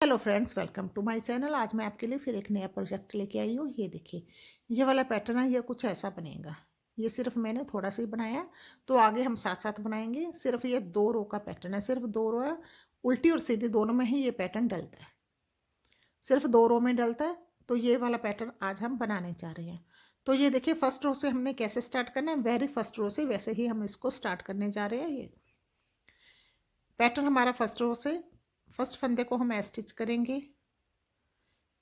Hello friends, welcome to my channel. आज मैं आपके लिए फिर एक नया प्रोजेक्ट लेके आई हूँ। ये देखिए, ये वाला पैटर्न है, ये कुछ ऐसा बनेगा। ये सिर्फ मैंने थोड़ा सा ही बनाया, तो आगे हम साथ साथ बनाएंगे। सिर्फ ये 2 रो का पैटर्न है, सिर्फ 2 रो है। उल्टी और सीधी दोनों में ही ये पैटर्न डलता है, सिर्फ 2 रो में डलता है। तो ये वाला पैटर्न आज हम बनाने जा रहे हैं। तो ये देखिए, फर्स्ट रो से हमने कैसे स्टार्ट करना है, वेरी फर्स्ट रो से वैसे ही हम इसको स्टार्ट करने जा रहे हैं। ये पैटर्न हमारा फर्स्ट रो से, फर्स्ट फंदे को हम स्टिच करेंगे।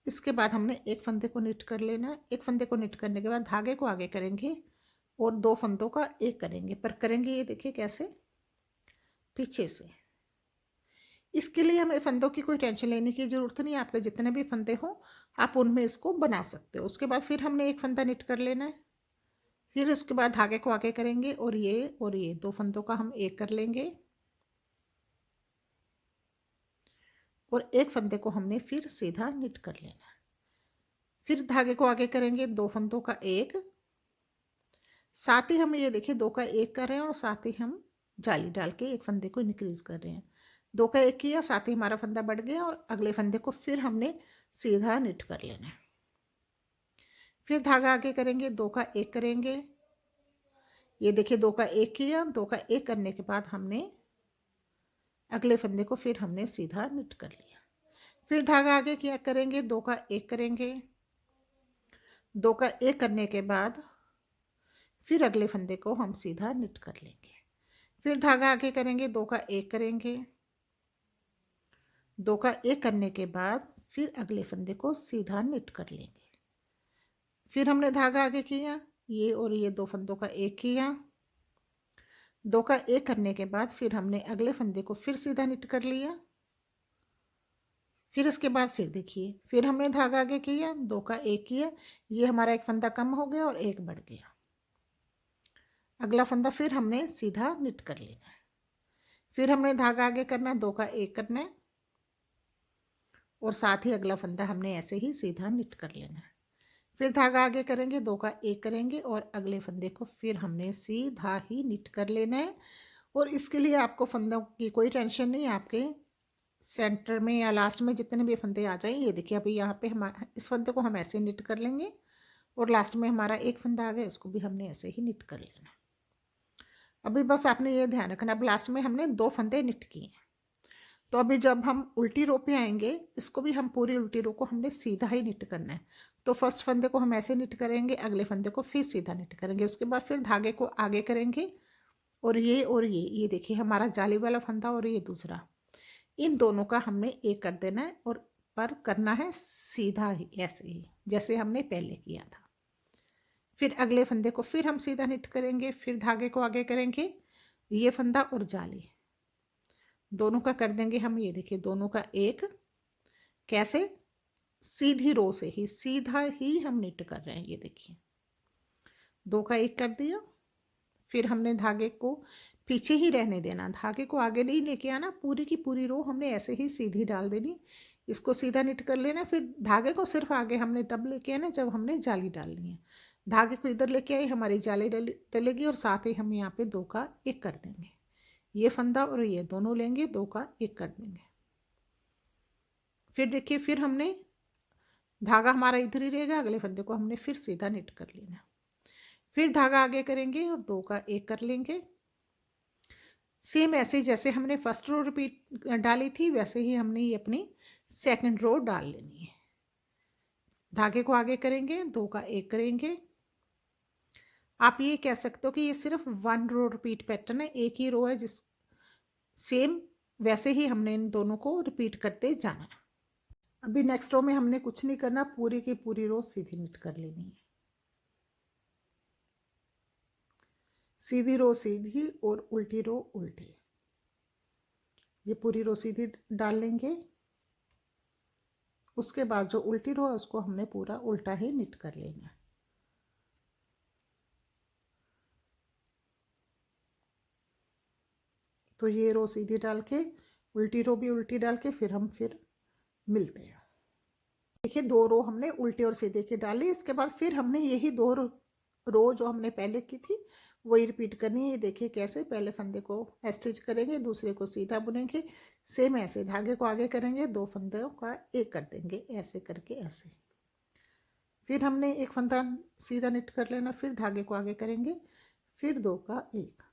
इसके बाद हमने एक फंदे को निट कर लेना है। एक फंदे को निट करने के बाद धागे को आगे करेंगे और 2 फंदों का एक करेंगे। पर करेंगे ये देखिए कैसे, पीछे से। इसके लिए हमें फंदों की कोई टेंशन लेने की ज़रूरत नहीं है। आपके जितने भी फंदे हो आप उनमें इसको बना सकते हो। उसके बाद फिर हमने एक फंदा निट कर लेना है। फिर उसके बाद धागे को आगे करेंगे और ये 2 फंदों का हम एक कर लेंगे और एक फंदे को हमने फिर सीधा निट कर लेना है। फिर धागे को आगे करेंगे, 2 फंदों का एक, साथ ही हम ये देखिए 2 का एक कर रहे हैं और साथ ही हम जाली डाल के एक फंदे को इंक्रीज कर रहे हैं। 2 का एक किया, साथ ही हमारा फंदा बढ़ गया और अगले फंदे को फिर हमने सीधा निट कर लेना है। फिर धागा आगे करेंगे, 2 का एक करेंगे। ये देखिए 2 का एक किया, 2 का एक करने के बाद हमने अगले फंदे को फिर हमने सीधा निट कर लिया। फिर धागा आगे किया करेंगे, 2 का एक करेंगे। 2 का एक करने के बाद फिर अगले फंदे को हम सीधा निट कर लेंगे। फिर धागा आगे करेंगे, 2 का एक करेंगे। 2 का एक करने के बाद फिर अगले फंदे को सीधा निट कर लेंगे। फिर हमने धागा आगे किया, ये 2 फंदों का एक किया। 2 का एक करने के बाद फिर हमने अगले फंदे को फिर सीधा निट कर लिया। फिर इसके बाद फिर देखिए, फिर हमने धागा आगे किया, 2 का एक किया। ये हमारा एक फंदा कम हो गया और एक बढ़ गया। अगला फंदा फिर हमने सीधा निट कर लेना है। फिर हमने धागा आगे करना है, 2 का एक करना है और साथ ही अगला फंदा हमने ऐसे ही सीधा निट कर लेना है। फिर धागा आगे करेंगे, 2 का एक करेंगे और अगले फंदे को फिर हमने सीधा ही निट कर लेना है। और इसके लिए आपको फंदों की कोई टेंशन नहीं है। आपके सेंटर में या लास्ट में जितने भी फंदे आ जाएं, ये देखिए अभी यहाँ पे हम इस फंदे को हम ऐसे निट कर लेंगे और लास्ट में हमारा एक फंदा आ गया, इसको भी हमने ऐसे ही निट कर लेना। अभी बस आपने ये ध्यान रखना, अब लास्ट में हमने 2 फंदे निट किए। तो अभी जब हम उल्टी रो पे आएंगे, इसको भी हम पूरी उल्टी रो को हमने सीधा ही निट करना है। तो फर्स्ट फंदे को हम ऐसे निट करेंगे, अगले फंदे को फिर सीधा निट करेंगे। उसके बाद फिर धागे को आगे करेंगे और ये देखिए हमारा जाली वाला फंदा और ये दूसरा, इन दोनों का हमने एक कर देना है और पर करना है सीधा ही, ऐसे ही जैसे हमने पहले किया था। फिर अगले फंदे को फिर हम सीधा निट करेंगे, फिर धागे को आगे करेंगे, ये फंदा और जाली दोनों का कर देंगे हम। ये देखिए दोनों का एक, कैसे, सीधी रो से ही सीधा ही हम निट कर रहे हैं। ये देखिए 2 का एक कर दिया। फिर हमने धागे को पीछे ही रहने देना, धागे को आगे नहीं लेके आना। पूरी की पूरी रो हमने ऐसे ही सीधी डाल देनी, इसको सीधा निट कर लेना। फिर धागे को सिर्फ आगे हमने तब लेके आना जब हमने जाली डालनी है। धागे को इधर लेके आई, हमारी जाली डलेगी और साथ ही हम यहाँ पे 2 का एक कर देंगे। ये फंदा और ये दोनों लेंगे, 2 का एक कर देंगे। फिर देखिए, फिर हमने धागा हमारा इधर ही रहेगा, अगले फंदे को हमने फिर सीधा निट कर लेना। फिर धागा आगे करेंगे और 2 का एक कर लेंगे। सेम ऐसे जैसे हमने फर्स्ट रो रिपीट डाली थी, वैसे ही हमने ये अपनी सेकंड रो डाल लेनी है। धागे को आगे करेंगे, 2 का एक करेंगे। आप ये कह सकते हो कि ये सिर्फ 1 रो रिपीट पैटर्न है, एक ही रो है जिस सेम वैसे ही हमने इन दोनों को रिपीट करते जाना है। अभी नेक्स्ट रो में हमने कुछ नहीं करना, पूरी की पूरी रो सीधी निट कर लेनी है। सीधी रो सीधी और उल्टी रो उल्टी, ये पूरी रो सीधी डाल लेंगे। उसके बाद जो उल्टी रो है उसको हमने पूरा उल्टा ही निट कर लेना है। तो ये रो सीधी डाल के, उल्टी रो भी उल्टी डाल के फिर हम मिलते हैं। देखिए 2 रो हमने उल्टे और सीधे की डाली। इसके बाद फिर हमने यही 2 रो जो हमने पहले की थी वही रिपीट करनी है। ये देखिए कैसे, पहले फंदे को स्टिच करेंगे, दूसरे को सीधा बुनेंगे, सेम ऐसे धागे को आगे करेंगे, 2 फंदों का एक कर देंगे, ऐसे करके ऐसे। फिर हमने एक फंदा सीधा निट कर लेना, फिर धागे को आगे करेंगे, फिर 2 का 1,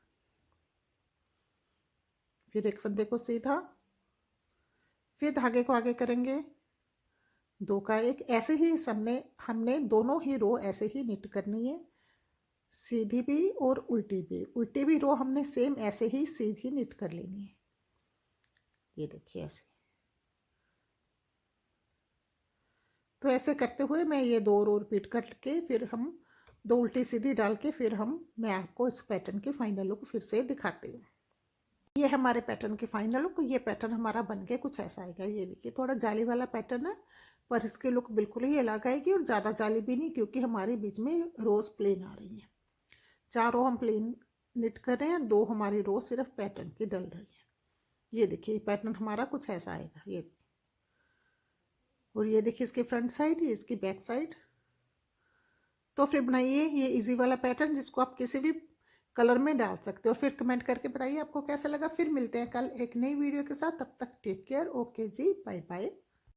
फिर एक फंदे को सीधा, फिर धागे को आगे करेंगे, 2 का 1। ऐसे ही हमने दोनों ही रो ऐसे ही निट करनी है, सीधी भी और उल्टी भी रो हमने सेम ऐसे ही सीधी निट कर लेनी है। ये देखिए ऐसे। तो ऐसे करते हुए मैं ये 2 रो रिपीट करके फिर हम 2 उल्टी सीधी डाल के फिर मैं आपको इस पैटर्न की फाइनल लुक फिर से दिखाती हूँ। ये हमारे पैटर्न की फाइनल लुक। ये पैटर्न हमारा बन के कुछ ऐसा आएगा। ये देखिए थोड़ा जाली वाला पैटर्न है, पर इसकी लुक बिल्कुल ही अलग आएगी और ज़्यादा जाली भी नहीं, क्योंकि हमारे बीच में रोज प्लेन आ रही है। 4 रो हम प्लेन निट कर रहे हैं, 2 हमारी रो सिर्फ पैटर्न की डल रही है। ये देखिए पैटर्न हमारा कुछ ऐसा आएगा ये। और ये देखिए इसकी फ्रंट साइड, ये इसकी बैक साइड। तो फिर बनाइए ये इजी वाला पैटर्न, जिसको आप किसी भी कलर में डाल सकते हो। फिर कमेंट करके बताइए आपको कैसा लगा। फिर मिलते हैं कल एक नई वीडियो के साथ। तब तक टेक केयर। ओके जी, बाय बाय।